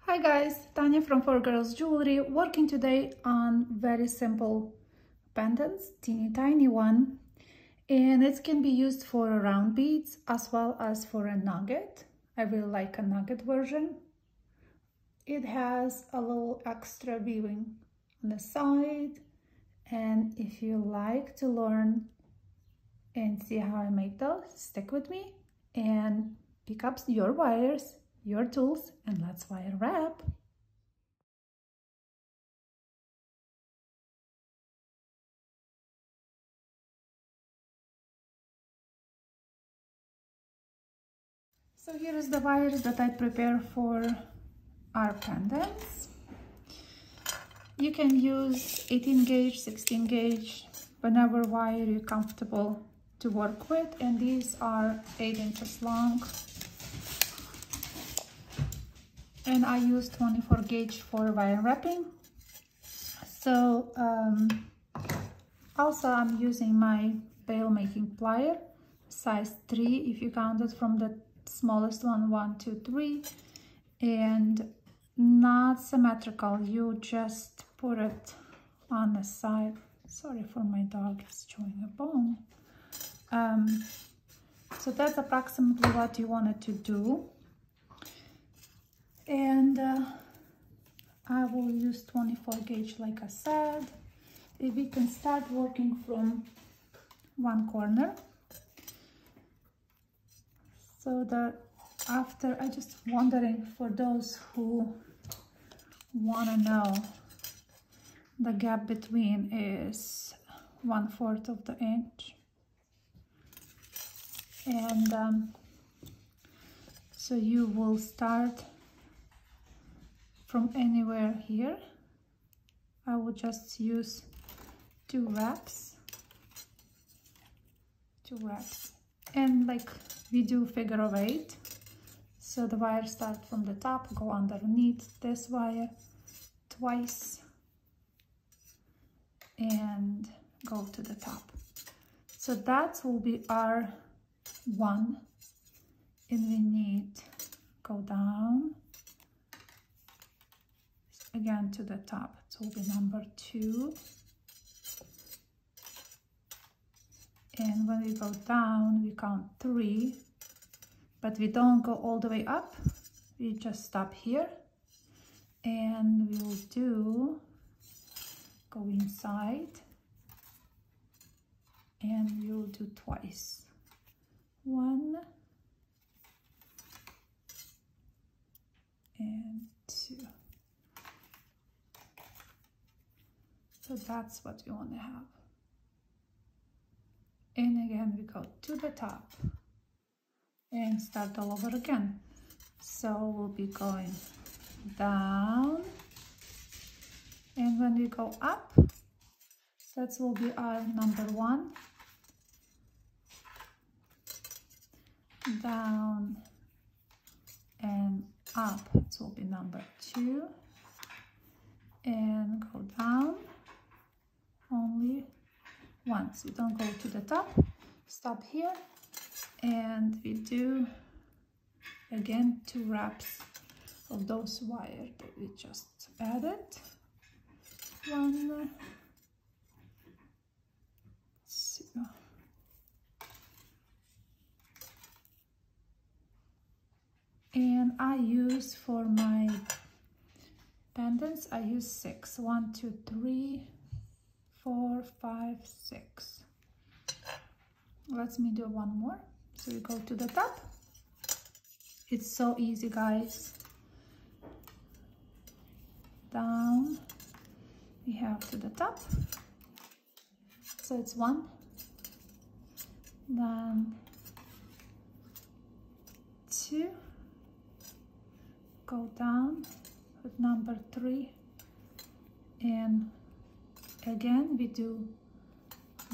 Hi guys, Tanya from 4Girls Jewelry, working today on very simple pendants, teeny tiny one, and it can be used for round beads as well as for a nugget. I really like a nugget version. It has a little extra weaving on the side, and if you like to learn and see how I make those, stick with me and pick up your wires, your tools, and let's wire wrap. So here is the wires that I prepare for our pendants. You can use 18 gauge, 16 gauge, whatever wire you're comfortable to work with, and these are 8 inches long. And I use 24 gauge for wire wrapping. So also I'm using my bail making plier, size 3 if you count it from the smallest one, 1, 2, 3, and not symmetrical. You just put it on the side. Sorry for my dog, is chewing a bone. So that's approximately what you wanted to do. And I will use 24 gauge like I said. If we can start working from one corner. So that after, I just wondering for those who want to know, the gap between is 1/4 of the inch. And so you will start from anywhere here. I will just use two wraps, and like we do figure of 8. So the wire start from the top, go underneath this wire twice, and go to the top. So that will be our 1, and we need go down again to the top. It will be number 2. And when we go down, we count 3, but we don't go all the way up. We just stop here, and we will go inside, and we will do twice. 1 and 2. So that's what we want to have. And again, we go to the top and start all over again. So we'll be going down, and when we go up, that will be our number 1, down and up, it will be number 2, and go down only once. We don't go to the top, stop here, and we do again 2 wraps of those wires that we just added. 1, 2, and I use for my pendants, I use 6. 1, 2, 3, 4, 5, 6. Let me do one more. So we go to the top. It's so easy, guys. Down, we have to the top. So it's 1, then 2, go down with number 3, and again we do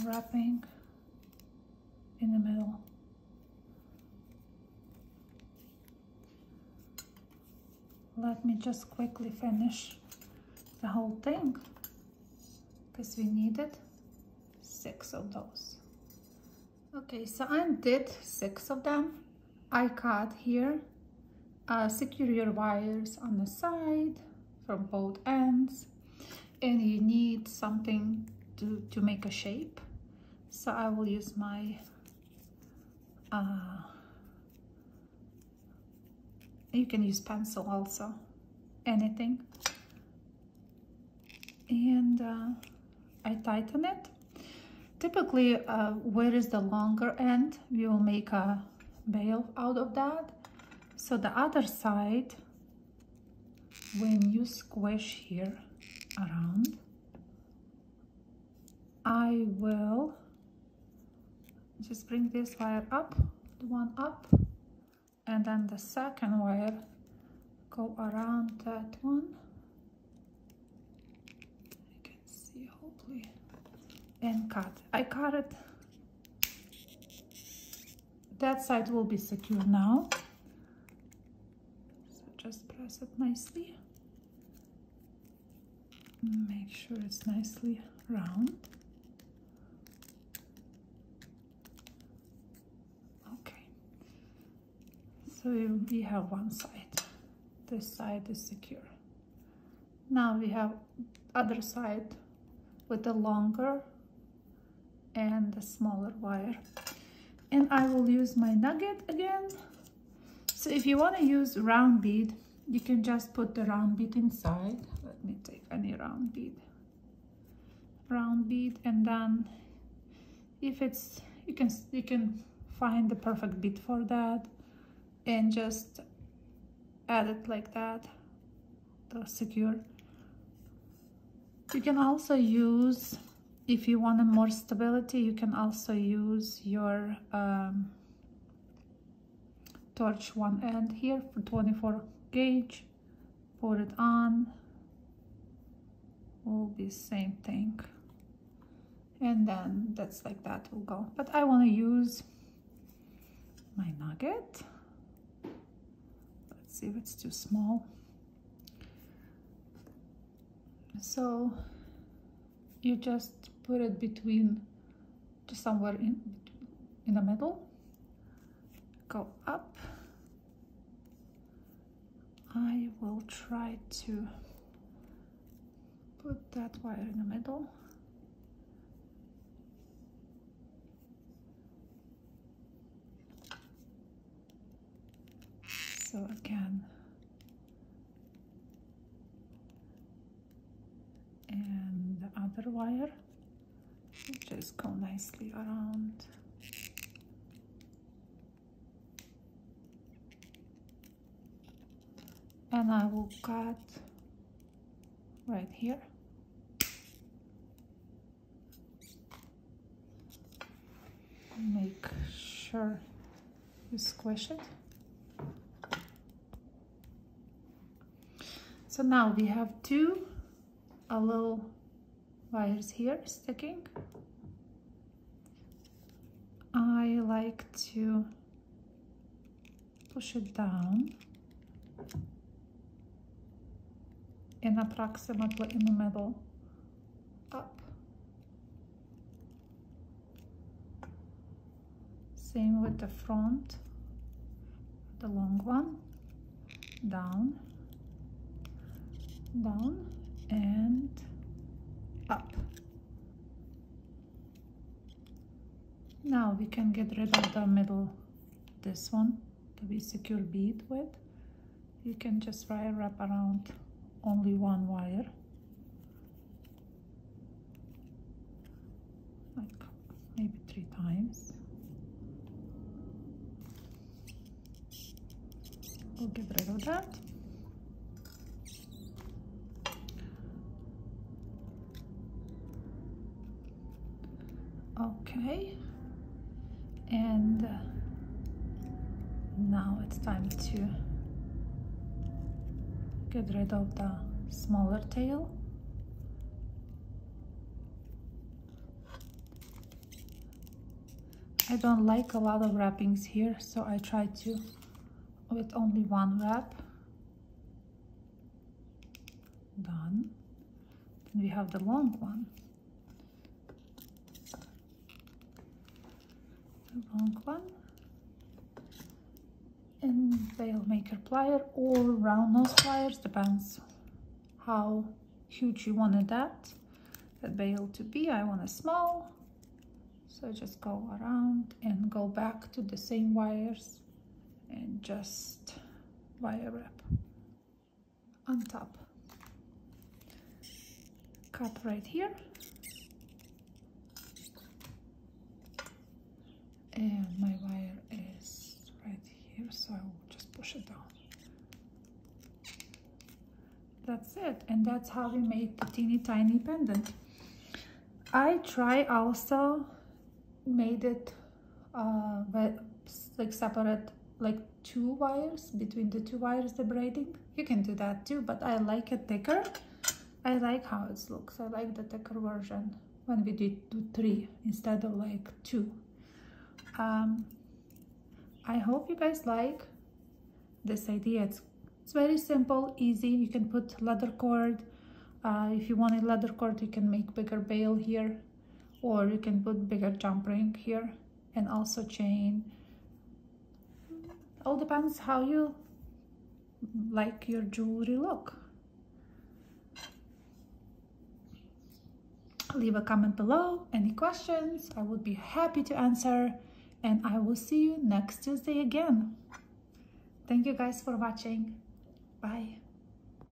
wrapping in the middle. Let me just quickly finish the whole thing, because we needed 6 of those. Okay, so I did 6 of them. I cut here secure your wires on the side from both ends, and you need something to make a shape. So I will use my you can use pencil also, anything, and I tighten it. Typically where is the longer end, we will make a bail out of that. So the other side, when you squish here around, I will just bring this wire up, the one up, and then the second wire go around that one. You can see, hopefully, and cut. I cut it. That side will be secure now. So just press it nicely. Make sure it's nicely round. Okay. So we have one side. This side is secure. Now we have other side with the longer and the smaller wire. And I will use my nugget again. So if you want to use round bead, you can just put the round bead inside. Let me take any round bead, and then if it's, you can find the perfect bead for that and just add it like that to secure. You can also use, if you want more stability, you can also use your torch one end here for 24 gauge, put it on, will be same thing, and then that's like that will go. But I want to use my nugget. Let's see if it's too small. So you just put it between, just somewhere in the middle, go up. I will try to put that wire in the middle. So again, and the other wire, just go nicely around. And I will cut right here. Make sure you squish it. So now we have two little wires here sticking. I like to push it down and approximately in the middle up. Same with the front, the long one, down, down, and up. Now we can get rid of the middle, this one, to be secure bead with. You can just wrap around only one wire, like maybe 3 times. We'll get rid of that. Okay, and now it's time to get rid of the smaller tail. I don't like a lot of wrappings here, so I try to with only one wrap. Done. Then we have the long one. The long one. And veil maker plier or round nose pliers, depends how huge you wanted that veil to be. I want a small, so just go around and go back to the same wires and just wire wrap on top. Cut right here, and my wire is right here, so I will just push it down. That's it, and that's how we made the teeny tiny pendant. I try also made it like separate, like 2 wires, between the 2 wires the braiding. You can do that too, but I like it thicker. I like how it looks. I like the thicker version when we did 3 instead of like 2. I hope you guys like this idea. It's very simple, easy. You can put leather cord. If you want a leather cord, you can make bigger bail here, or you can put bigger jump ring here, and also chain. All depends how you like your jewelry look. Leave a comment below, any questions. I would be happy to answer, and I will see you next Tuesday again. Thank you guys for watching. Bye.